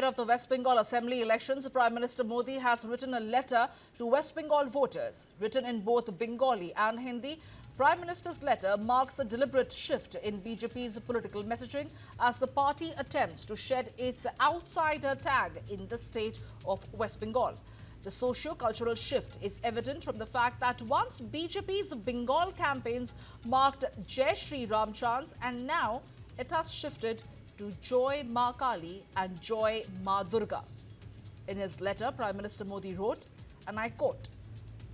Ahead of the West Bengal Assembly elections, Prime Minister Modi has written a letter to West Bengal voters. Written in both Bengali and Hindi, Prime Minister's letter marks a deliberate shift in BJP's political messaging as the party attempts to shed its outsider tag in the state of West Bengal. The socio-cultural shift is evident from the fact that once BJP's Bengal campaigns marked Jai Shri Ram chants, and now it has shifted to Joy Ma Kali and Joy Ma Durga. In his letter, Prime Minister Modi wrote, and I quote,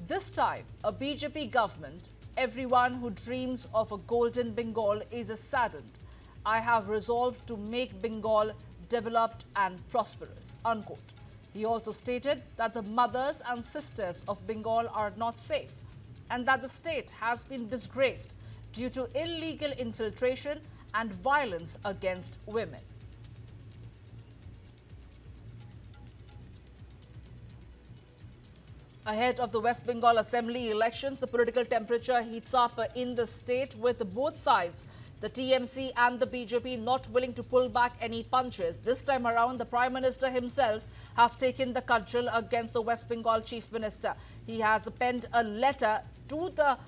"This time, a BJP government, everyone who dreams of a golden Bengal is saddened. I have resolved to make Bengal developed and prosperous," unquote. He also stated that the mothers and sisters of Bengal are not safe and that the state has been disgraced due to illegal infiltration and violence against women. Ahead of the West Bengal Assembly elections, the political temperature heats up in the state, with both sides, the TMC and the BJP, not willing to pull back any punches. This time around, the Prime Minister himself has taken the cudgel against the West Bengal Chief Minister. He has penned a letter to the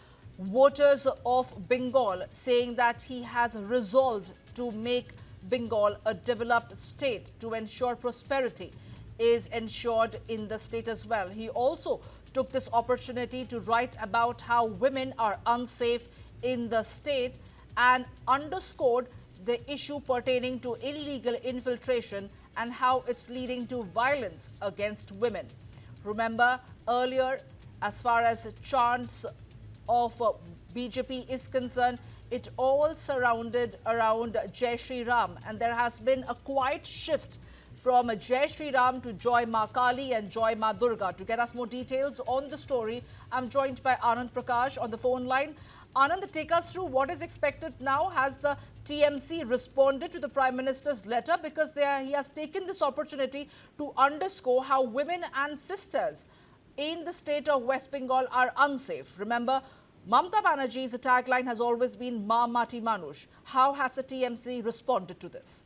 voters of Bengal saying that he has resolved to make Bengal a developed state to ensure prosperity is ensured in the state as well. He also took this opportunity to write about how women are unsafe in the state and underscored the issue pertaining to illegal infiltration and how it's leading to violence against women. Remember, earlier, as far as chants of BJP is concerned, it all surrounded around Jai Shri Ram, and there has been a quiet shift from Jai Shri Ram to Joy Ma Kali and Joy Ma Durga. To get us more details on the story, I'm joined by Anand Prakash on the phone line. Anand, take us through what is expected now. Has the TMC responded to the Prime Minister's letter? Because he has taken this opportunity to underscore how women and sisters in the state of West Bengal are unsafe. Remember, Mamata Banerjee's tagline has always been "Ma Mati Manush." How has the TMC responded to this?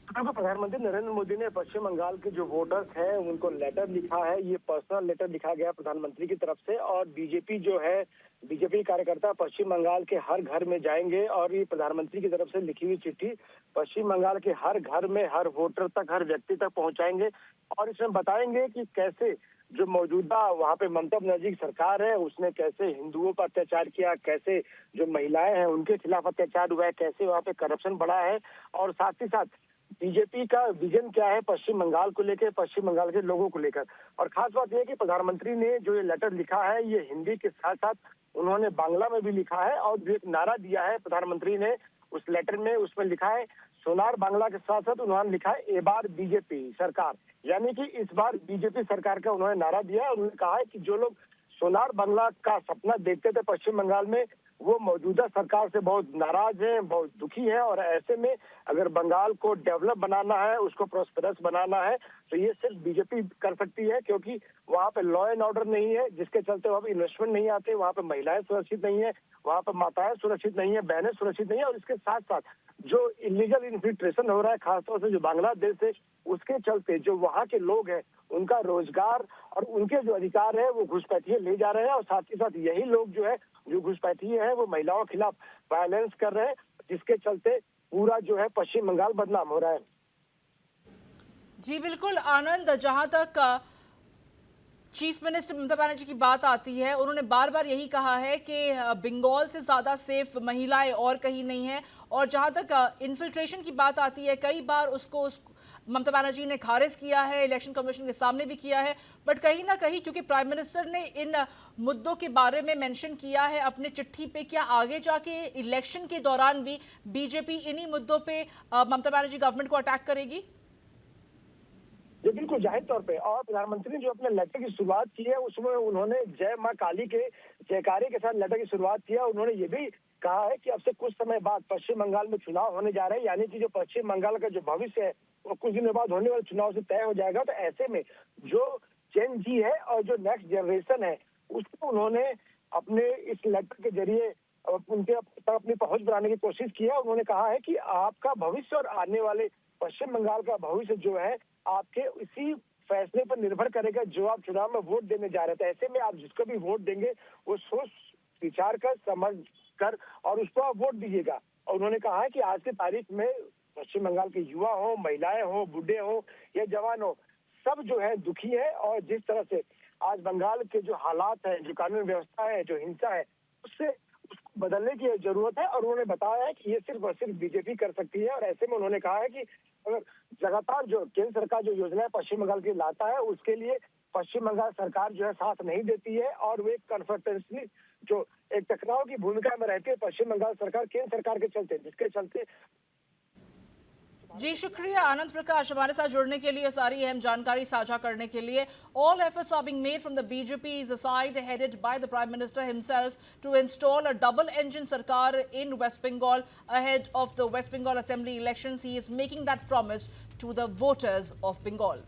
प्रधानमंत्री नरेंद्र मोदी ने पश्चिम बंगाल के जो voters हैं उनको letter लिखा है। ये personal letter लिखा गया प्रधानमंत्री की तरफ से, और बीजेपी जो है, बीजेपी कार्यकर्ता पश्चिम बंगाल के हर घर में जाएंगे और ये प्रधानमंत्री की तरफ से लिखी हुई चिट्ठी पश्चिम बंगाल के हर घर में, हर वोटर तक, हर व्यक्ति तक पहुंचाएंगे और इसमें बताएंगे कि कैसे जो मौजूदा वहाँ पे ममता बनर्जी की सरकार है उसने कैसे हिंदुओं पर अत्याचार किया, कैसे जो महिलाएं हैं उनके खिलाफ अत्याचार हुआ है, कैसे वहाँ पे करप्शन बढ़ा है, और साथ ही साथ बीजेपी का विजन क्या है पश्चिम बंगाल को लेकर, पश्चिम बंगाल के लोगों को लेकर। और खास बात यह है कि प्रधानमंत्री ने जो ये लेटर लिखा है ये हिंदी के साथ साथ उन्होंने बांग्ला में भी लिखा है, और जो एक नारा दिया है प्रधानमंत्री ने उस लेटर में, उसमें लिखा है सोनार बांग्ला के साथ साथ उन्होंने लिखा है ए बार बीजेपी सरकार, यानी कि इस बार बीजेपी सरकार का उन्होंने नारा दिया है। उन्होंने कहा है कि जो लोग सोनार बांग्ला का सपना देखते थे पश्चिम बंगाल में, वो मौजूदा सरकार से बहुत नाराज हैं, बहुत दुखी हैं, और ऐसे में अगर बंगाल को डेवलप बनाना है, उसको प्रोस्पेरस बनाना है, तो ये सिर्फ बीजेपी कर सकती है, क्योंकि वहाँ पे लॉ एंड ऑर्डर नहीं है, जिसके चलते वहाँ पे इन्वेस्टमेंट नहीं आते, वहाँ पे महिलाएं सुरक्षित नहीं है, वहाँ पे माताएं सुरक्षित नहीं है, बहनें सुरक्षित नहीं है, और इसके साथ साथ जो इलीगल इन्फिल्ट्रेशन हो रहा है खासतौर से जो बांग्लादेश से, उसके चलते जो वहाँ के लोग हैं उनका रोजगार और उनके जो अधिकार है वो घुसपैठिए ले जा रहे हैं, और साथ ही साथ यही लोग जो है जो घुसपैठिए हैं वो महिलाओं के खिलाफ वायलेंस कर रहे हैं, जिसके चलते पूरा जो है पश्चिम बंगाल बदनाम हो रहा है। जी बिल्कुल आनंद, जहां तक चीफ मिनिस्टर ममता बनर्जी की बात आती है, उन्होंने बार बार यही कहा है कि बंगाल से ज़्यादा सेफ महिलाएं और कहीं नहीं है, और जहां तक इन्फिल्ट्रेशन की बात आती है, कई बार उसको ममता बनर्जी ने खारिज किया है, इलेक्शन कमीशन के सामने भी किया है, बट कहीं ना कहीं क्योंकि प्राइम मिनिस्टर ने इन मुद्दों के बारे में मेंशन किया है अपने चिट्ठी पे, क्या आगे जाके इलेक्शन के दौरान भी बीजेपी इन्हीं मुद्दों पे ममता बनर्जी गवर्नमेंट को अटैक करेगी? जी बिल्कुल, जाहिर तौर पे। और प्रधानमंत्री ने जो अपने लेटर की शुरुआत की है उसमें उन्होंने जय मां काली के जयकारे के साथ लेटर की शुरुआत किया। उन्होंने ये भी कहा है कि अब से कुछ समय बाद पश्चिम बंगाल में चुनाव होने जा रहे हैं, यानी कि जो पश्चिम बंगाल का जो भविष्य है वो कुछ दिनों बाद होने वाले चुनाव से तय हो जाएगा। तो ऐसे में जो जेन जी है और जो नेक्स्ट जनरेशन है उसको उन्होंने अपने इस लेटर के जरिए उनके तक अपनी पहुंच बनाने की कोशिश की है। उन्होंने कहा है कि आपका भविष्य और आने वाले पश्चिम बंगाल का भविष्य जो है आपके इसी फैसले पर निर्भर करेगा जो आप चुनाव में वोट देने जा रहे थे। ऐसे में आप जिसको भी वोट देंगे वो सोच विचार कर, समझ कर और उसको आप वोट दीजिएगा। और उन्होंने कहा है कि आज की तारीख में पश्चिम बंगाल के युवा हो, महिलाएं हो, बूढ़े हो या जवान हो, सब जो है दुखी है। और जिस तरह से आज बंगाल के जो हालात है, जो कानून व्यवस्था है, जो हिंसा है, उससे उसको बदलने की जरूरत है। और उन्होंने बताया है कि ये सिर्फ और सिर्फ बीजेपी कर सकती है। और ऐसे में उन्होंने कहा है कि अगर लगातार जो केंद्र सरकार जो योजनाएं पश्चिम बंगाल की लाता है उसके लिए पश्चिम बंगाल सरकार जो है साथ नहीं देती है और वो एक कन्फ्रंटेशनली जो एक टकराव की भूमिका में रहती है पश्चिम बंगाल सरकार केंद्र सरकार के चलते, जिसके चलते। जी शुक्रिया आनंद प्रकाश हमारे साथ जुड़ने के लिए, सारी अहम जानकारी साझा करने के लिए। All efforts are being made from the BJP's side, headed by the Prime Minister himself, to install a double-engine sarkar in West Bengal ahead of the West Bengal Assembly elections. He is making that promise to the voters of Bengal.